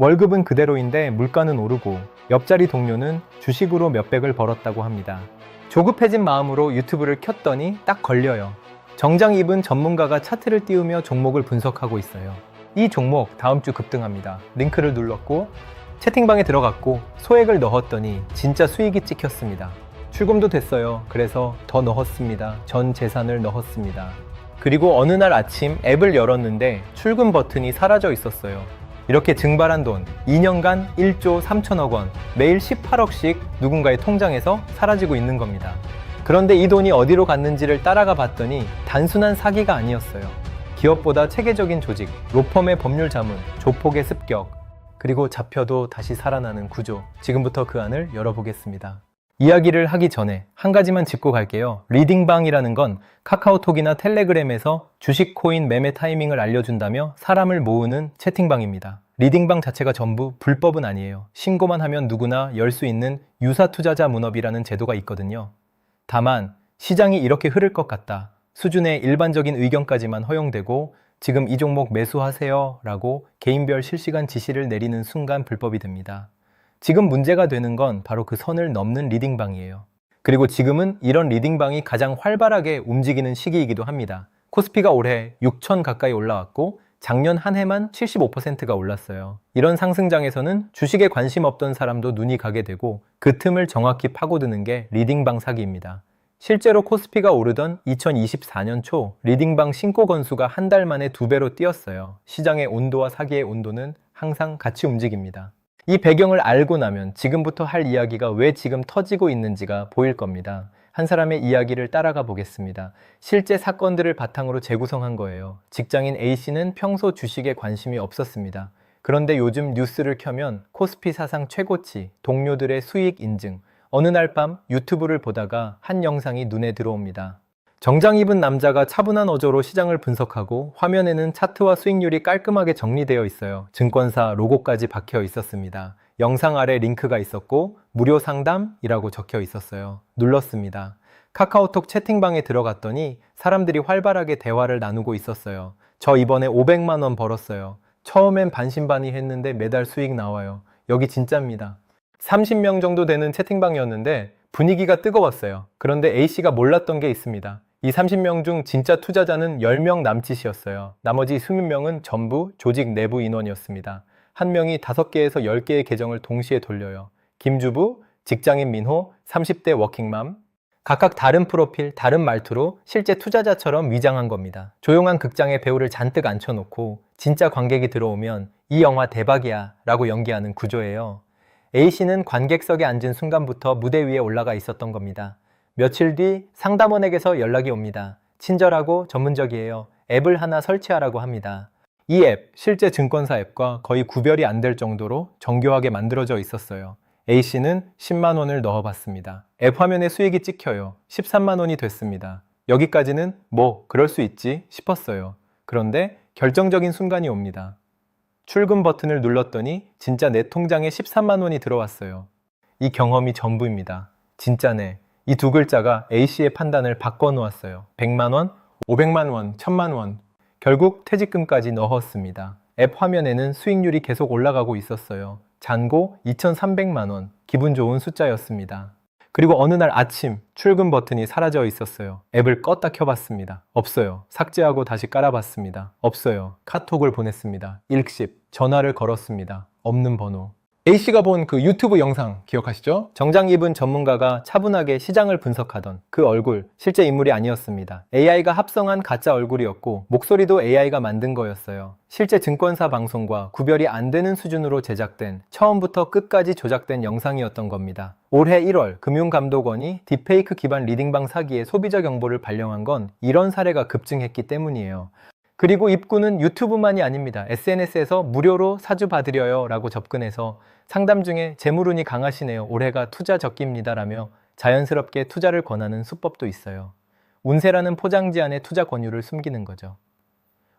월급은 그대로인데 물가는 오르고 옆자리 동료는 주식으로 몇백을 벌었다고 합니다. 조급해진 마음으로 유튜브를 켰더니 딱 걸려요. 정장 입은 전문가가 차트를 띄우며 종목을 분석하고 있어요. 이 종목 다음 주 급등합니다. 링크를 눌렀고 채팅방에 들어갔고 소액을 넣었더니 진짜 수익이 찍혔습니다. 출금도 됐어요. 그래서 더 넣었습니다. 전 재산을 넣었습니다. 그리고 어느 날 아침 앱을 열었는데 출금 버튼이 사라져 있었어요. 이렇게 증발한 돈 2년간 1조 3천억 원, 매일 18억씩 누군가의 통장에서 사라지고 있는 겁니다. 그런데 이 돈이 어디로 갔는지를 따라가 봤더니 단순한 사기가 아니었어요. 기업보다 체계적인 조직, 로펌의 법률 자문, 조폭의 습격, 그리고 잡혀도 다시 살아나는 구조. 지금부터 그 안을 열어보겠습니다. 이야기를 하기 전에 한 가지만 짚고 갈게요. 리딩방이라는 건 카카오톡이나 텔레그램에서 주식 코인 매매 타이밍을 알려준다며 사람을 모으는 채팅방입니다. 리딩방 자체가 전부 불법은 아니에요. 신고만 하면 누구나 열 수 있는 유사투자자 문업이라는 제도가 있거든요. 다만 시장이 이렇게 흐를 것 같다 수준의 일반적인 의견까지만 허용되고 지금 이 종목 매수하세요 라고 개인별 실시간 지시를 내리는 순간 불법이 됩니다. 지금 문제가 되는 건 바로 그 선을 넘는 리딩방이에요. 그리고 지금은 이런 리딩방이 가장 활발하게 움직이는 시기이기도 합니다. 코스피가 올해 6천 가까이 올라왔고 작년 한 해만 75%가 올랐어요. 이런 상승장에서는 주식에 관심 없던 사람도 눈이 가게 되고 그 틈을 정확히 파고드는 게 리딩방 사기입니다. 실제로 코스피가 오르던 2024년 초 리딩방 신고 건수가 한 달 만에 2배로 뛰었어요. 시장의 온도와 사기의 온도는 항상 같이 움직입니다. 이 배경을 알고 나면 지금부터 할 이야기가 왜 지금 터지고 있는지가 보일 겁니다. 한 사람의 이야기를 따라가 보겠습니다. 실제 사건들을 바탕으로 재구성한 거예요. 직장인 A씨는 평소 주식에 관심이 없었습니다. 그런데 요즘 뉴스를 켜면 코스피 사상 최고치, 동료들의 수익 인증, 어느 날 밤 유튜브를 보다가 한 영상이 눈에 들어옵니다. 정장 입은 남자가 차분한 어조로 시장을 분석하고 화면에는 차트와 수익률이 깔끔하게 정리되어 있어요. 증권사 로고까지 박혀 있었습니다. 영상 아래 링크가 있었고 무료 상담이라고 적혀 있었어요. 눌렀습니다. 카카오톡 채팅방에 들어갔더니 사람들이 활발하게 대화를 나누고 있었어요. 저 이번에 500만 원 벌었어요. 처음엔 반신반의했는데 매달 수익 나와요. 여기 진짜입니다. 30명 정도 되는 채팅방이었는데 분위기가 뜨거웠어요. 그런데 A씨가 몰랐던 게 있습니다. 이 30명 중 진짜 투자자는 10명 남짓이었어요. 나머지 20명은 전부 조직 내부 인원이었습니다. 한 명이 5개에서 10개의 계정을 동시에 돌려요. 김주부, 직장인 민호, 30대 워킹맘. 각각 다른 프로필, 다른 말투로 실제 투자자처럼 위장한 겁니다. 조용한 극장에 배우를 잔뜩 앉혀놓고 진짜 관객이 들어오면 이 영화 대박이야 라고 연기하는 구조예요. A씨는 관객석에 앉은 순간부터 무대 위에 올라가 있었던 겁니다. 며칠 뒤 상담원에게서 연락이 옵니다. 친절하고 전문적이에요. 앱을 하나 설치하라고 합니다. 이 앱, 실제 증권사 앱과 거의 구별이 안 될 정도로 정교하게 만들어져 있었어요. A씨는 10만 원을 넣어봤습니다. 앱 화면에 수익이 찍혀요. 13만 원이 됐습니다. 여기까지는 뭐 그럴 수 있지 싶었어요. 그런데 결정적인 순간이 옵니다. 출금 버튼을 눌렀더니 진짜 내 통장에 13만 원이 들어왔어요. 이 경험이 전부입니다. 진짜네. 이 두 글자가 A씨의 판단을 바꿔놓았어요. 100만 원, 500만 원, 1000만 원. 결국 퇴직금까지 넣었습니다. 앱 화면에는 수익률이 계속 올라가고 있었어요. 잔고 2,300만 원. 기분 좋은 숫자였습니다. 그리고 어느 날 아침 출금 버튼이 사라져 있었어요. 앱을 껐다 켜봤습니다. 없어요. 삭제하고 다시 깔아봤습니다. 없어요. 카톡을 보냈습니다. 일십. 전화를 걸었습니다. 없는 번호. A씨가 본 그 유튜브 영상 기억하시죠? 정장 입은 전문가가 차분하게 시장을 분석하던 그 얼굴, 실제 인물이 아니었습니다. AI가 합성한 가짜 얼굴이었고 목소리도 AI가 만든 거였어요. 실제 증권사 방송과 구별이 안 되는 수준으로 제작된, 처음부터 끝까지 조작된 영상이었던 겁니다. 올해 1월 금융감독원이 딥페이크 기반 리딩방 사기의 소비자 경보를 발령한 건 이런 사례가 급증했기 때문이에요. 그리고 입구는 유튜브만이 아닙니다. SNS에서 무료로 사주 받으려요 라고 접근해서 상담 중에 재물운이 강하시네요. 올해가 투자 적기입니다 라며 자연스럽게 투자를 권하는 수법도 있어요. 운세라는 포장지 안에 투자 권유를 숨기는 거죠.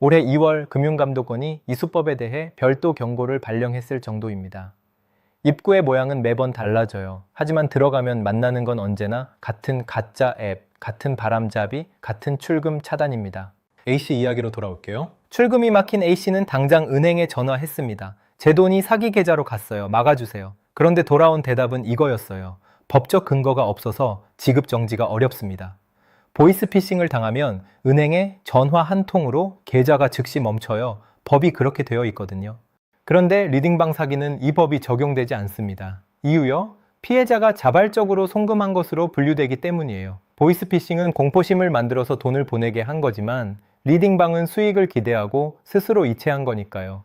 올해 2월 금융감독원이 이 수법에 대해 별도 경고를 발령했을 정도입니다. 입구의 모양은 매번 달라져요. 하지만 들어가면 만나는 건 언제나 같은 가짜 앱, 같은 바람잡이, 같은 출금 차단입니다. A씨 이야기로 돌아올게요. 출금이 막힌 A씨는 당장 은행에 전화했습니다. 제 돈이 사기 계좌로 갔어요. 막아주세요. 그런데 돌아온 대답은 이거였어요. 법적 근거가 없어서 지급 정지가 어렵습니다. 보이스피싱을 당하면 은행에 전화 한 통으로 계좌가 즉시 멈춰요. 법이 그렇게 되어 있거든요. 그런데 리딩방 사기는 이 법이 적용되지 않습니다. 이유요? 피해자가 자발적으로 송금한 것으로 분류되기 때문이에요. 보이스피싱은 공포심을 만들어서 돈을 보내게 한 거지만 리딩방은 수익을 기대하고 스스로 이체한 거니까요.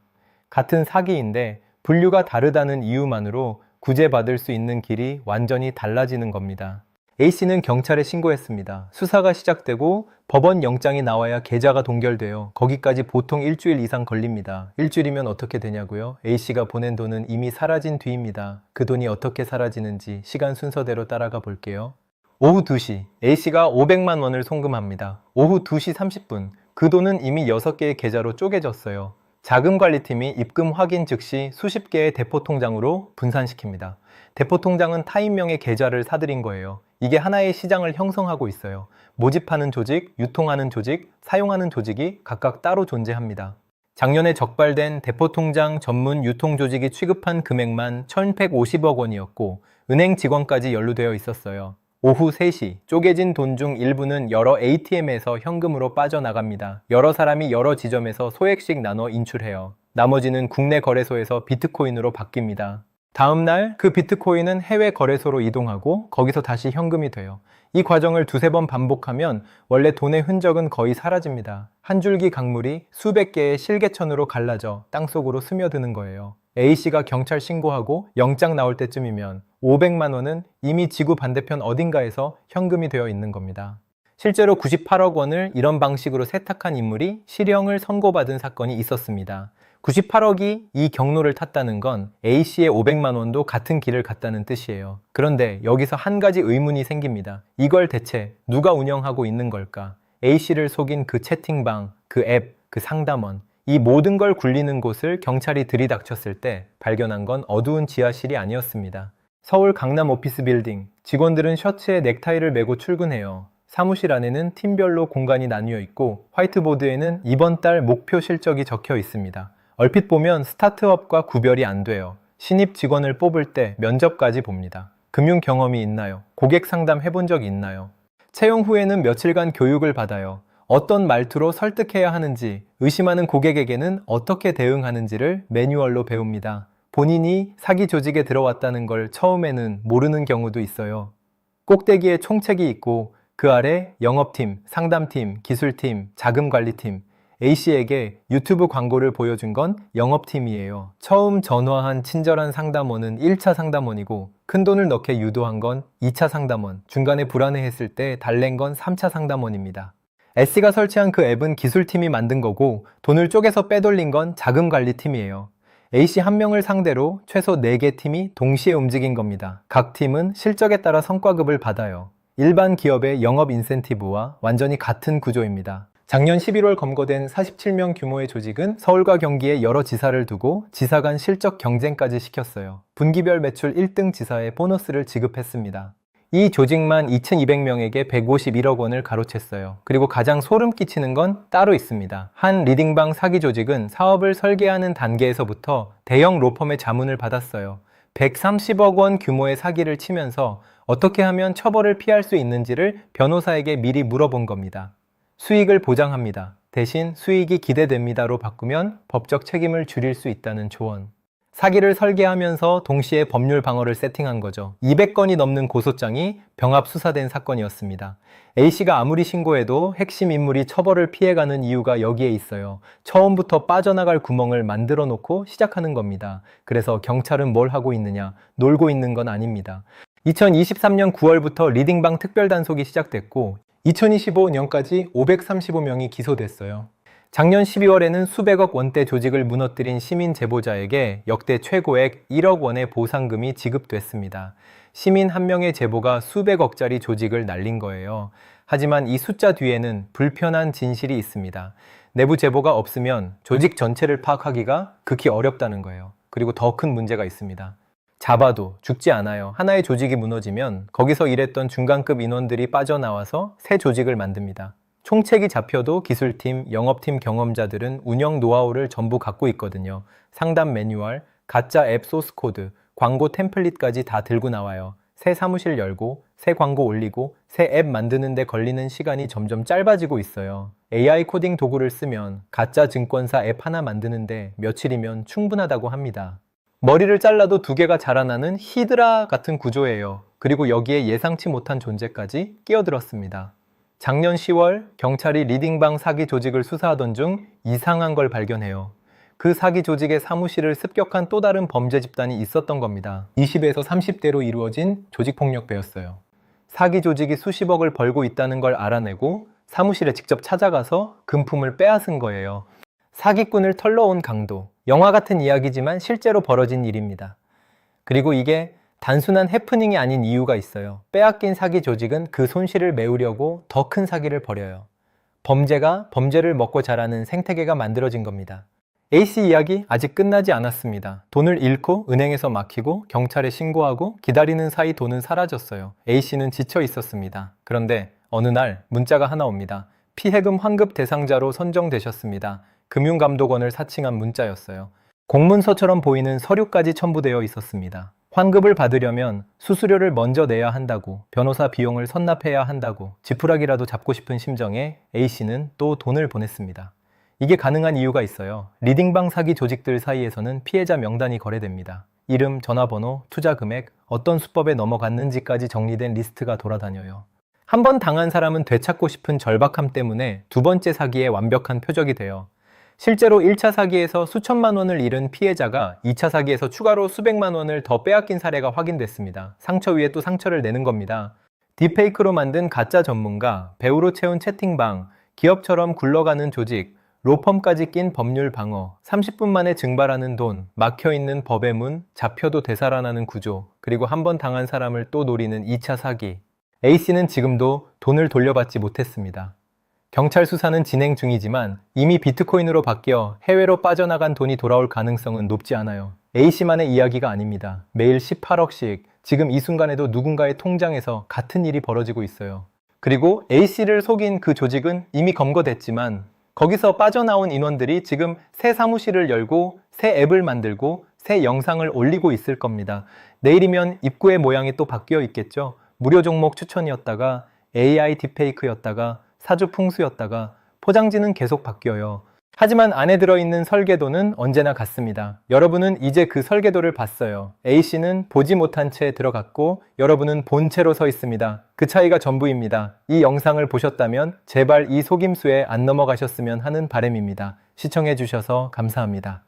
같은 사기인데 분류가 다르다는 이유만으로 구제받을 수 있는 길이 완전히 달라지는 겁니다. A씨는 경찰에 신고했습니다. 수사가 시작되고 법원 영장이 나와야 계좌가 동결돼요. 거기까지 보통 일주일 이상 걸립니다. 일주일이면 어떻게 되냐고요? A씨가 보낸 돈은 이미 사라진 뒤입니다. 그 돈이 어떻게 사라지는지 시간 순서대로 따라가 볼게요. 오후 2시, A씨가 500만 원을 송금합니다. 오후 2시 30분, 그 돈은 이미 6개의 계좌로 쪼개졌어요. 자금관리팀이 입금 확인 즉시 수십 개의 대포통장으로 분산시킵니다. 대포통장은 타인명의 계좌를 사들인 거예요. 이게 하나의 시장을 형성하고 있어요. 모집하는 조직, 유통하는 조직, 사용하는 조직이 각각 따로 존재합니다. 작년에 적발된 대포통장 전문 유통조직이 취급한 금액만 1,150억 원이었고 은행 직원까지 연루되어 있었어요. 오후 3시, 쪼개진 돈 중 일부는 여러 ATM에서 현금으로 빠져나갑니다. 여러 사람이 여러 지점에서 소액씩 나눠 인출해요. 나머지는 국내 거래소에서 비트코인으로 바뀝니다. 다음날 그 비트코인은 해외 거래소로 이동하고 거기서 다시 현금이 돼요. 이 과정을 두세 번 반복하면 원래 돈의 흔적은 거의 사라집니다. 한 줄기 강물이 수백 개의 실개천으로 갈라져 땅속으로 스며드는 거예요. A씨가 경찰 신고하고 영장 나올 때쯤이면 500만 원은 이미 지구 반대편 어딘가에서 현금이 되어 있는 겁니다. 실제로 98억 원을 이런 방식으로 세탁한 인물이 실형을 선고받은 사건이 있었습니다. 98억이 이 경로를 탔다는 건 A씨의 500만 원도 같은 길을 갔다는 뜻이에요. 그런데 여기서 한 가지 의문이 생깁니다. 이걸 대체 누가 운영하고 있는 걸까? A씨를 속인 그 채팅방, 그 앱, 그 상담원, 이 모든 걸 굴리는 곳을 경찰이 들이닥쳤을 때 발견한 건 어두운 지하실이 아니었습니다. 서울 강남 오피스 빌딩, 직원들은 셔츠에 넥타이를 메고 출근해요. 사무실 안에는 팀별로 공간이 나뉘어 있고 화이트보드에는 이번 달 목표 실적이 적혀 있습니다. 얼핏 보면 스타트업과 구별이 안 돼요. 신입 직원을 뽑을 때 면접까지 봅니다. 금융 경험이 있나요? 고객 상담 해본 적 있나요? 채용 후에는 며칠간 교육을 받아요. 어떤 말투로 설득해야 하는지, 의심하는 고객에게는 어떻게 대응하는지를 매뉴얼로 배웁니다. 본인이 사기 조직에 들어왔다는 걸 처음에는 모르는 경우도 있어요. 꼭대기에 총책이 있고 그 아래 영업팀, 상담팀, 기술팀, 자금관리팀, A씨에게 유튜브 광고를 보여준 건 영업팀이에요. 처음 전화한 친절한 상담원은 1차 상담원이고 큰 돈을 넣게 유도한 건 2차 상담원, 중간에 불안해했을 때 달랜 건 3차 상담원입니다. S가 설치한 그 앱은 기술팀이 만든 거고 돈을 쪼개서 빼돌린 건 자금관리팀이에요. A씨 한 명을 상대로 최소 4개 팀이 동시에 움직인 겁니다. 각 팀은 실적에 따라 성과급을 받아요. 일반 기업의 영업 인센티브와 완전히 같은 구조입니다. 작년 11월 검거된 47명 규모의 조직은 서울과 경기에 여러 지사를 두고 지사 간 실적 경쟁까지 시켰어요. 분기별 매출 1등 지사에 보너스를 지급했습니다. 이 조직만 2,200명에게 151억 원을 가로챘어요. 그리고 가장 소름 끼치는 건 따로 있습니다. 한 리딩방 사기 조직은 사업을 설계하는 단계에서부터 대형 로펌의 자문을 받았어요. 130억 원 규모의 사기를 치면서 어떻게 하면 처벌을 피할 수 있는지를 변호사에게 미리 물어본 겁니다. 수익을 보장합니다. 대신 수익이 기대됩니다로 바꾸면 법적 책임을 줄일 수 있다는 조언. 사기를 설계하면서 동시에 법률 방어를 세팅한 거죠. 200건이 넘는 고소장이 병합 수사된 사건이었습니다. A씨가 아무리 신고해도 핵심 인물이 처벌을 피해가는 이유가 여기에 있어요. 처음부터 빠져나갈 구멍을 만들어 놓고 시작하는 겁니다. 그래서 경찰은 뭘 하고 있느냐? 놀고 있는 건 아닙니다. 2023년 9월부터 리딩방 특별단속이 시작됐고 2025년까지 535명이 기소됐어요. 작년 12월에는 수백억 원대 조직을 무너뜨린 시민 제보자에게 역대 최고액 1억 원의 보상금이 지급됐습니다. 시민 한 명의 제보가 수백억짜리 조직을 날린 거예요. 하지만 이 숫자 뒤에는 불편한 진실이 있습니다. 내부 제보가 없으면 조직 전체를 파악하기가 극히 어렵다는 거예요. 그리고 더 큰 문제가 있습니다. 잡아도 죽지 않아요. 하나의 조직이 무너지면 거기서 일했던 중간급 인원들이 빠져나와서 새 조직을 만듭니다. 총책이 잡혀도 기술팀, 영업팀 경험자들은 운영 노하우를 전부 갖고 있거든요. 상담 매뉴얼, 가짜 앱 소스 코드, 광고 템플릿까지 다 들고 나와요. 새 사무실 열고, 새 광고 올리고, 새 앱 만드는 데 걸리는 시간이 점점 짧아지고 있어요. AI 코딩 도구를 쓰면 가짜 증권사 앱 하나 만드는데 며칠이면 충분하다고 합니다. 머리를 잘라도 두 개가 자라나는 히드라 같은 구조예요. 그리고 여기에 예상치 못한 존재까지 끼어들었습니다. 작년 10월 경찰이 리딩방 사기 조직을 수사하던 중 이상한 걸 발견해요. 그 사기 조직의 사무실을 습격한 또 다른 범죄 집단이 있었던 겁니다. 20에서 30대로 이루어진 조직폭력배였어요. 사기 조직이 수십억을 벌고 있다는 걸 알아내고 사무실에 직접 찾아가서 금품을 빼앗은 거예요. 사기꾼을 털러온 강도. 영화 같은 이야기지만 실제로 벌어진 일입니다. 그리고 이게 단순한 해프닝이 아닌 이유가 있어요. 빼앗긴 사기 조직은 그 손실을 메우려고 더 큰 사기를 벌여요. 범죄가 범죄를 먹고 자라는 생태계가 만들어진 겁니다. A씨 이야기 아직 끝나지 않았습니다. 돈을 잃고 은행에서 막히고 경찰에 신고하고 기다리는 사이 돈은 사라졌어요. A씨는 지쳐 있었습니다. 그런데 어느 날 문자가 하나 옵니다. 피해금 환급 대상자로 선정되셨습니다. 금융감독원을 사칭한 문자였어요. 공문서처럼 보이는 서류까지 첨부되어 있었습니다. 환급을 받으려면 수수료를 먼저 내야 한다고, 변호사 비용을 선납해야 한다고, 지푸라기라도 잡고 싶은 심정에 A씨는 또 돈을 보냈습니다. 이게 가능한 이유가 있어요. 리딩방 사기 조직들 사이에서는 피해자 명단이 거래됩니다. 이름, 전화번호, 투자 금액, 어떤 수법에 넘어갔는지까지 정리된 리스트가 돌아다녀요. 한 번 당한 사람은 되찾고 싶은 절박함 때문에 두 번째 사기에 완벽한 표적이 돼요. 실제로 1차 사기에서 수천만 원을 잃은 피해자가 2차 사기에서 추가로 수백만 원을 더 빼앗긴 사례가 확인됐습니다. 상처 위에 또 상처를 내는 겁니다. 딥페이크로 만든 가짜 전문가, 배우로 채운 채팅방, 기업처럼 굴러가는 조직, 로펌까지 낀 법률 방어, 30분 만에 증발하는 돈, 막혀있는 법의 문, 잡혀도 되살아나는 구조, 그리고 한 번 당한 사람을 또 노리는 2차 사기. A씨는 지금도 돈을 돌려받지 못했습니다. 경찰 수사는 진행 중이지만 이미 비트코인으로 바뀌어 해외로 빠져나간 돈이 돌아올 가능성은 높지 않아요. A씨만의 이야기가 아닙니다. 매일 18억씩, 지금 이 순간에도 누군가의 통장에서 같은 일이 벌어지고 있어요. 그리고 A씨를 속인 그 조직은 이미 검거됐지만 거기서 빠져나온 인원들이 지금 새 사무실을 열고 새 앱을 만들고 새 영상을 올리고 있을 겁니다. 내일이면 입구의 모양이 또 바뀌어 있겠죠. 무료 종목 추천이었다가 AI 딥페이크였다가 사주풍수였다가 포장지는 계속 바뀌어요. 하지만 안에 들어있는 설계도는 언제나 같습니다. 여러분은 이제 그 설계도를 봤어요. A씨는 보지 못한 채 들어갔고 여러분은 본 채로 서 있습니다. 그 차이가 전부입니다. 이 영상을 보셨다면 제발 이 속임수에 안 넘어가셨으면 하는 바람입니다. 시청해주셔서 감사합니다.